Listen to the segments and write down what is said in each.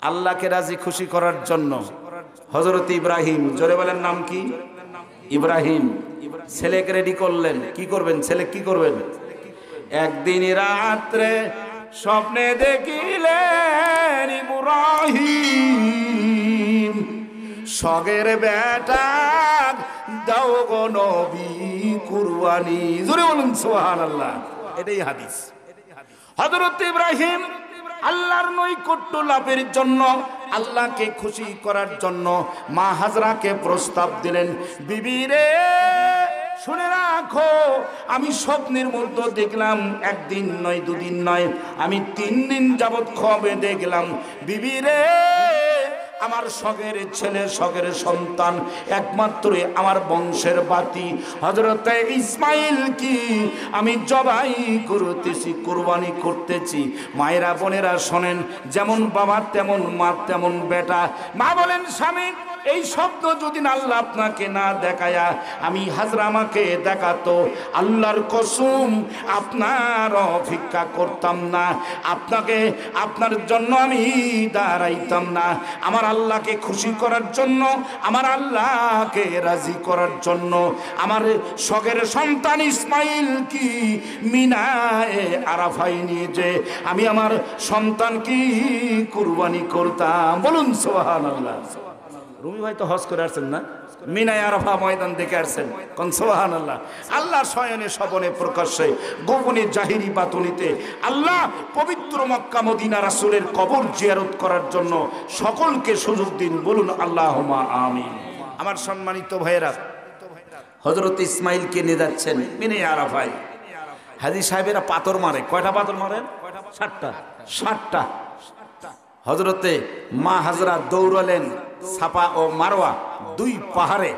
আল্লাহকে রাজি খুশি করার জন্য হযরত ইব্রাহিম, জোরে বলেন নাম কি? ইব্রাহিম ছেলেকে রেডি করলেন। কি করবেন? ছেলে কি করবেন? একদিন রাত্রে স্বপ্নে দেখিলেন ইব্রাহিম সগের বেটা দাও গো নবী কুরবানি। জোরে বলুন সুবহানাল্লাহ। এটাই হাদিস। হযরত ইব্রাহিম আল্লাহর নৈকট্য লাভের জন্য, আল্লাহকে খুশি করার জন্য মা হাজরাকে প্রস্তাব দিলেন, বিবি রে শুনে রাখো, আমি স্বপ্নের মধ্যে দেখলাম, একদিন নয় দুদিন নয়, আমি 3 দিন যাবৎ খবে দেখলাম, বিবি রে আমার শখের ছেলে, শখের সন্তান, একমাত্রই আমার বংশের বাতি হযরত ইসমাইল কি আমি জবাই করতেছি, কুরবানি করতেছি। মায়েরা বোনেরা শোনেন, যেমন বাবা তেমন মা তেমন বেটা। মা বলেন, স্বামী এই শব্দ যদি আল্লাহ আপনাকে না দেখায়া আমি হাজরা আমাকে দেখাতো, আল্লাহর কসম আপনার অপেক্ষা করতাম না, আপনাকে আপনার জন্য আমি দাঁড়াইতাম না। আমার আল্লাহকে খুশি করার জন্য, আমার আল্লাহকে রাজি করার জন্য আমার শখের সন্তান ইসমাইল কি মিনায় আরাফাই নিয়ে যে আমি আমার সন্তান কি কুরবানি করতাম। বলুন সুবহানাল্লাহ। রুমি ভাই তো হজ করে আসছেন না, মিনায় আরাফা ময়দান দেখে আসছেন, কোন সুবহানাল্লাহ। আল্লাহ শয়নে স্বপনে প্রকাশ্যে গোপনে জাহিরি বাতুনিতে আল্লাহ পবিত্র মক্কা মদিনা রাসূলের কবর জিয়ারত করার জন্য সকলকে সুযোগ দিন। বলুন আল্লাহুম্মা আমিন। আমার সম্মানিত ভাইয়েরা, হযরত ইসমাইলকে নিয়ে যাচ্ছেন মিনায় আরাফায়। হাজী সাহেবেরা পাথর মারে, কয়টা পাথর মারেন? 60টা। হযরতে মা হাজরা দৌড়ালেন সাফা ও মারওয়া 2 পাহাড়ে।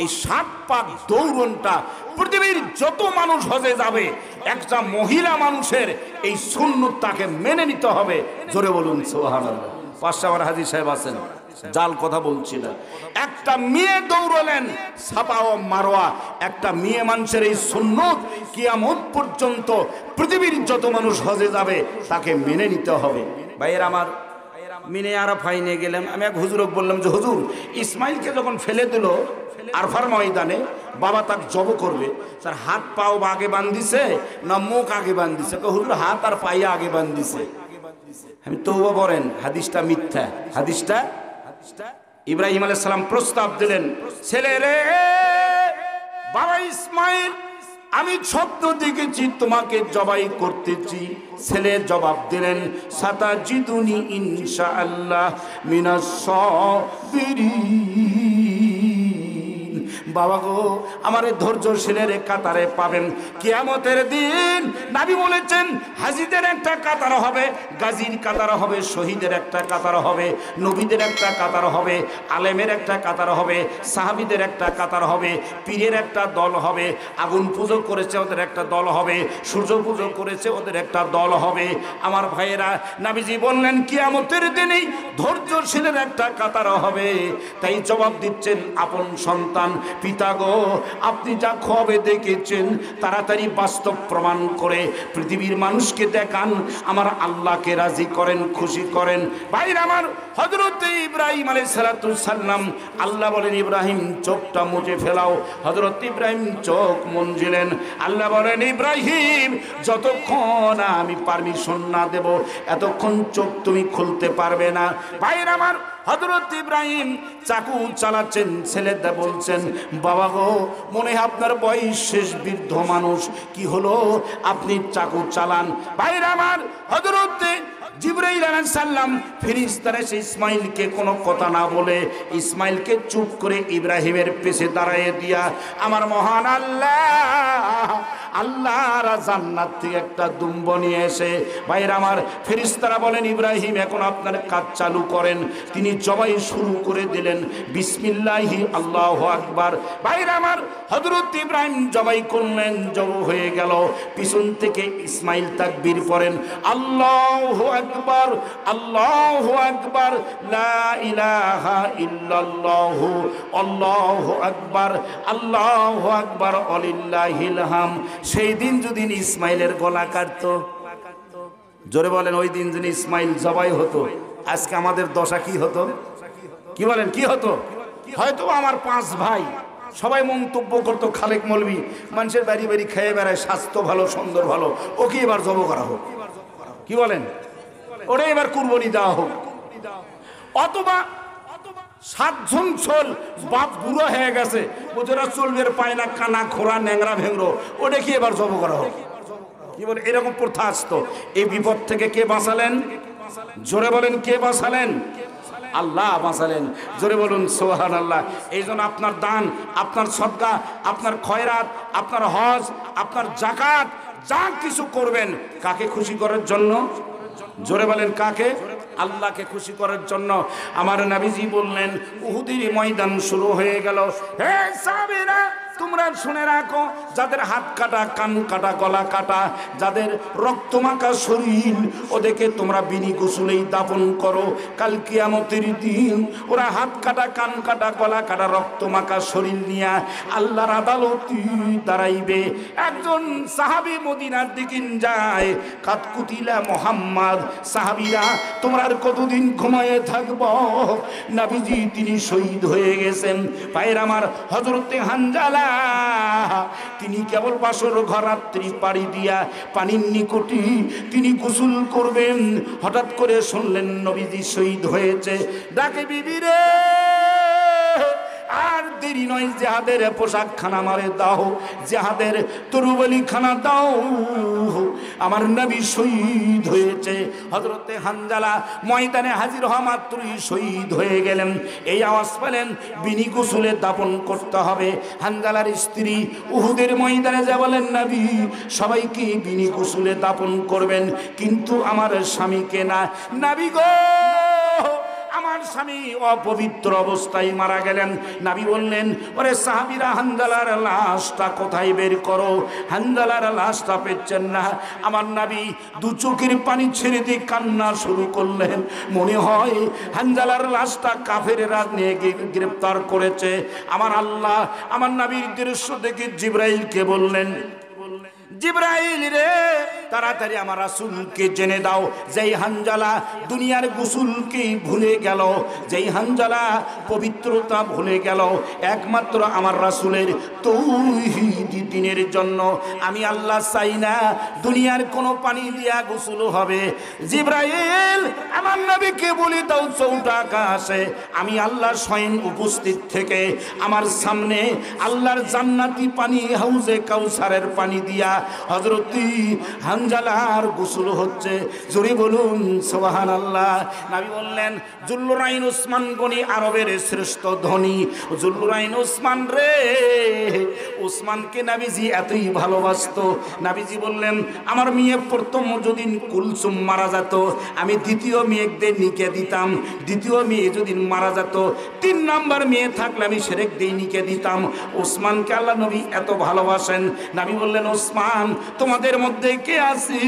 এই 7 পাক দৌড়নটা পৃথিবীর যত মানুষ হজে যাবে, একটা মহিলা মানুষের এই সুন্নত তাকে মেনে নিতে হবে। জোরে বলুন সুবহানাল্লাহ। পাশে আমার হাজী সাহেব আছেন, জাল কথা বলছি না। একটা মেয়ে দৌড়ালেন সাফা ও মারওয়া, একটা মেয়ে মানুষের এই সুন্নত কিয়ামত পর্যন্ত পৃথিবীর যত মানুষ হজে যাবে তাকে মেনে নিতে হবে। ভাইয়ের আমার, মিনে আরাফায় নিয়ে গেলাম। আমি এক হুজুরকে বললাম যে হুজুর, ইসমাইলকে যখন ফেলে দিল আরফার ময়দানে, বাবা তাক জব করবে, তার হাত পাও আগে বান্ধিছে না মুখ আগে বান্ধিছে? হুজুর হাত আর পায়ে আগে বান্ধিছে। আমি তওবা করেন, হাদিসটা মিথ্যা। হাদিসটা ইব্রাহিম আলাইহিস সালাম প্রস্তাব দিলেন, ছেলে রে বাবা ইসমাইল, আমি স্বপ্ন দেখেছি তোমাকে জবাই করতেছি। ছেলে জবাব দিলেন, সাতাজিদুনি ইনশাআল্লাহ মিনাস সাবিরিন। বাবা গো, আমার ধৈর্যশীলের কাতারে পাবেন কিয়ামতের দিন। নবী বলেছেন, হাজীদের একটা কাতার হবে, গাজীর কাতার হবে, শহীদের একটা কাতার হবে, নবীদের একটা কাতার হবে, আলেমের একটা কাতার হবে, সাহাবীদের একটা কাতার হবে, পীরের একটা দল হবে, আগুন পুজো করেছে ওদের একটা দল হবে, সূর্য পুজো করেছে ওদের একটা দল হবে। আমার ভাইয়েরা, নবীজি বললেন কিয়ামতের দিনেই ধৈর্যশীলের একটা কাতার হবে। তাই জবাব দিচ্ছেন আপন সন্তান, পিতা গো, আপনি যা খবে দেখেছেন তাড়াতাড়ি বাস্তব প্রমাণ করে পৃথিবীর মানুষকে দেখান, আমার আল্লাহকে রাজি করেন, খুশি করেন। ভাইরা আমার, হযরত ইব্রাহিম আলাইহিস সালাতু সাল্লাম, আল্লাহ বলেন ইব্রাহিম চোখটা মুছে ফেলাও। হযরত ইব্রাহিম চোখ মুছলেন। আল্লাহ বলেন ইব্রাহিম, যতক্ষণ আমি পারমিশন না দেব এতক্ষণ চোখ তুমি খুলতে পারবে না। ভাইরা আমার, হযরত ইব্রাহিম চাকু চালাচ্ছেন, ছেলেটা বলছেন, বাবা গো, মনে হয় আপনার বয়স শেষ, বৃদ্ধ মানুষ, কি হলো আপনি চাকু চালান। ভাইরা আমার, হযরত জিবরাইল আলাইহিস সালাম ফেরেশতারা এসে ইসমাইলকে কোনো কথা না বলে ইসমাইলকে চুপ করে ইব্রাহিমের পেছনে দাঁড়ায় দিয়া, আমার মহান আল্লাহর জান্নাত থেকে একটা দুম্ব নিয়ে এসে, ভাইরা আমার, ফেরেশতারা বলেন ইব্রাহিম এখন আপনার কাজ চালু করেন। তিনি জবাই শুরু করে দিলেন, বিসমিল্লাহি আল্লাহু আকবার। ভাইরা আমার, হযরত ইব্রাহিম জবাই করলেন, জব হয়ে গেল। পিছন থেকে ইসমাইল তাকবীর পড়েন, আল্লাহু আকবার, আল্লাহু আকবার, লা ইলাহা ইল্লাল্লাহু, আল্লাহু আকবার, আল্লাহু আকবার, ওয়ালিল্লাহিল হামদ। সেই দিন যদি ইসমাইলের গলা কাটতো, জোরে বলেন, ওই দিন যদি ইসমাইল জবাই হতো, আজকে আমাদের দশা কি হতো? কি বলেন, কি হতো? হয়তো আমার 5 ভাই সবাই মন্তব্য করতো, খালেক মৌলভী মানুষের বাড়ি বাড়ি খেয়ে বেড়ায়, স্বাস্থ্য ভালো, সুন্দর ভালো, ওকে এবার জব করা হোক। কি বলেন? ওরে এবার কুরবানি দেওয়া হোক। অথবা 7 জন চল, বাপ বুড়ো হয়ে গেছে, ওরা চলবে পায় না, কানা খোরা ন্যাংরা ভেংরো, ওটা কি এবার জব করা হোক। কি বলে? এরকম প্রথা আসতো। এই বিপদ থেকে কে বাঁচালেন? জোরে বলেন, কে বাঁচালেন? আল্লাহ বাঁচালেন। জোরে বলুন সুবহানাল্লাহ। এই জন্য আপনার দান, আপনার সদকা, আপনার খয়রাত, আপনার হজ, আপনার যাকাত, যা কিছু করবেন কাকে খুশি করার জন্য? জোরে বলেন, কাকে? আল্লাহকে খুশি করার জন্য। আমার নবীজি বললেন, উহুদের ময়দান শুরু হয়ে গেল। হে সাহাবীরা, তোমরা শুনে রাখো, যাদের হাত কাটা, কান কাটা, গলা কাটা, যাদের রক্তমাখা শরীর, ওদেরকে তোমরা বিনি গোসলেই দাফন করো। কাল কিয়ামতের দিন ওরা হাত কাটা, কান কাটা, গলা কাটা, রক্তমাখা শরীর নিয়ে আল্লাহর আদালতে দাঁড়াইবে। একজন সাহাবী মদিনার দিকে যায়, কাতকুতিলা মুহাম্মদ, সাহাবীরা তোমরা আর কতদিন ঘুমায়ে থাকবো? নবীজি তিনি শহীদ হয়ে গেছেন। ভাইয়ের আমার, হযরতে হানজালা তিনি কেবল বাসর ঘর রাত্রি পাড়ি দিয়া পানির নিকটে তিনি গোসল করবেন। হঠাৎ করে শুনলেন নবীজি শহীদ হয়েছে। ডাকে, বিবি রে, আর দেরি নয়, যাহাদের পোশাক খানা মারে দাও, যাহাদের তরুবলি খানা দাও, আমার নবী শহীদ হয়েছে। হযরতে হানজালা ময়দানে হাজির হওয়া মাত্রই শহীদ হয়ে গেলেন। এই আওয়াজ পেলেন, বিনি গোসলে দাফন করতে হবে। হানজালার স্ত্রী উহুদের ময়দানে যা বলেন, নবী সবাইকে বিনি গোসলে দাফন করবেন, কিন্তু আমার স্বামীকে না। নবী গো, আমার স্বামী অপবিত্র অবস্থায় মারা গেলেন। নবী বললেন, ওরে সাহাবীরা, হানজালার লাশটা কোথায় বের করো। হানজালার লাশটা পেচ্ছেন না। আমার নবী দু চোখের পানি ছেড়ে দিয়ে কান্না শুরু করলেন। মনে হয় হানজালার লাশটা কাফেরেরা নিয়ে গ্রেফতার করেছে। আমার আল্লাহ আমার নবীর দৃশ্য দেখে জিবরাইলকে বললেন, জিবরাইল রে, তাড়াতাড়ি আমার রাসূলকে জেনে দাও, যেই হানজালা দুনিয়ার গোসলকে ভুলে গেল, যেই হানজালা পবিত্রতা ভুলে গেল, একমাত্র আমার রাসূলের তৌহিদি দ্বীনের জন্য আমি আল্লাহ চাই না দুনিয়ার কোনো পানি দিয়া গোসল হবে। জিবরাইল, আমার নবীকে বলে দাও, চৌটা আকাশে আমি আল্লাহর স্বয়ং উপস্থিত থেকে আমার সামনে আল্লাহর জান্নাতি পানি, হাউজে কাউসারের পানি দিয়া হযরত হানজালার গোসল হচ্ছে। জোরে বলুন সুবহানাল্লাহ। নবী বললেন, জুল্লুরাইন উসমান গনি আরবের শ্রেষ্ঠ ধনী। জুল্লুরাইন উসমান রে, উসমানকে নবীজি এতই ভালোবাসতো। নবীজি বললেন, আমার মেয়ে প্রথম যদি কুলসুম মারা যেত, আমি দ্বিতীয় মেয়েদের নিকে দিতাম। দ্বিতীয় মেয়ে যদি মারা যেত, 3 নাম্বার মেয়ে থাকলে আমি সেরেক দিয়ে নিকে দিতাম। উসমানকে আল্লাহ নবী এত ভালোবাসেন। নবী বললেন, উসমান, তোমাদের মধ্যে কে আছি,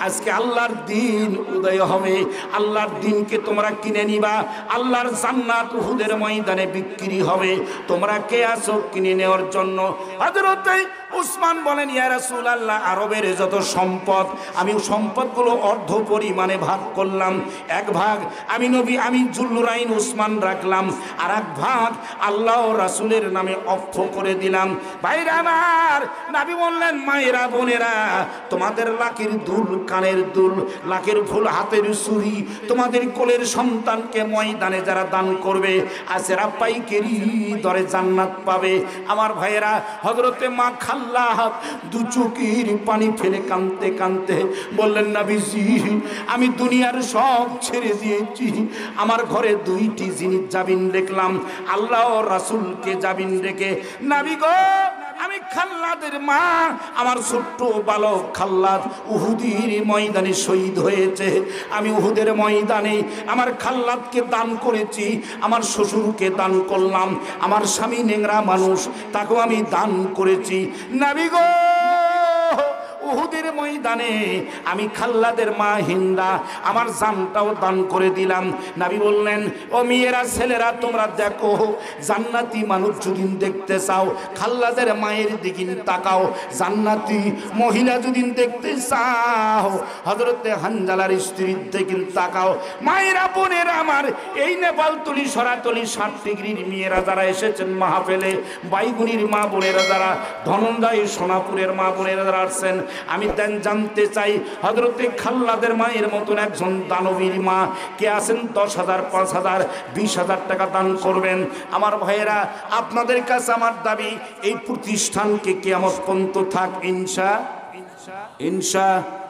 আজকে আল্লাহর দিন উদয় হবে, আল্লাহর দিনকে তোমরা কিনে নিবা, আল্লাহর জান্নাত উহুদের ময়দানে বিক্রি হবে, তোমরা কে আছো কিনে নেওয়ার জন্য? হযরত উসমান বলেন, ইয়া রাসূলুল্লাহ, আরবের যত সম্পদ আমি সম্পদগুলো অর্ধ পরিমাণে ভাগ করলাম। 1 ভাগ আমি নবী, আমি জুল্লুরাইন উসমান রাখলাম, আর 1 ভাগ আল্লাহ ও রাসূলের নামে অক্ষ করে দিলাম। ভাইরা আমার, নবী বললেন, মায়েরা, বোনেরা, তোমাদের লাকের দুল, কানের দুল, লাকের ফুল, হাতের চুড়ি, তোমাদের কোলের সন্তানকে ময়দানে যারা দান করবে, আজেরা পাইকারি দরে জান্নাত পাবে। আমার ভাইয়েরা, হযরতে মা খাল্লা 2 চোখের পানি ফেলে কাঁদতে কাঁদতে বললেন, নবীজি, আমি দুনিয়ার সব ছেড়ে দিয়েছি, আমার ঘরে 2টি জিনিস জাবিন দেখলাম, আল্লাহ ও রাসূলকে জাবিন রেখে। নবী গো, আমি খাল্লাদের মা, আমার ছোট্ট বালক খাল্লাদ উহুদের ময়দানে শহীদ হয়েছে। আমি উহুদের ময়দানে আমার খাল্লাদকে দান করেছি, আমার শ্বশুরকে দান করলাম, আমার স্বামী নেংরা মানুষ, তাকেও আমি দান করেছি। নবী গো, উহুদের ময়দানে আমি খাল্লাদের মা হিন্দা আমার জানটাও দান করে দিলাম। নবী বললেন, ও মেয়েরা ছেলেরা তোমরা দেখো, জান্নাতি মানুষ যদি দেখতে চাও খাল্লাদের মায়ের দিকে তাকাও, জান্নাতি মহিলা যদি দেখতে চাও হযরতে হানজালার স্ত্রীর দিকে তাকাও। মায়েরা বোনেরা আমার, এই নেপালতলি সরাতলি 60 ডিগ্রির মেয়েরা যারা এসেছেন মাহফিলে, বাইগুনির মা বোনেরা যারা, ধনঞ্জয় সোনাপুরের মা বোনেরা যারা আসছেন, আমি জানতে চাই হযরতে খাল্লাদের মায়ের মতন একজন দানবীর মা কে আছেন? 10,000, 5,000, 20,000 টাকা দান করবেন। আমার ভাইয়েরা, আপনাদের কাছে আমার দাবি, এই প্রতিষ্ঠানকে কিয়ামত পর্যন্ত থাক ইনশাআল্লাহ।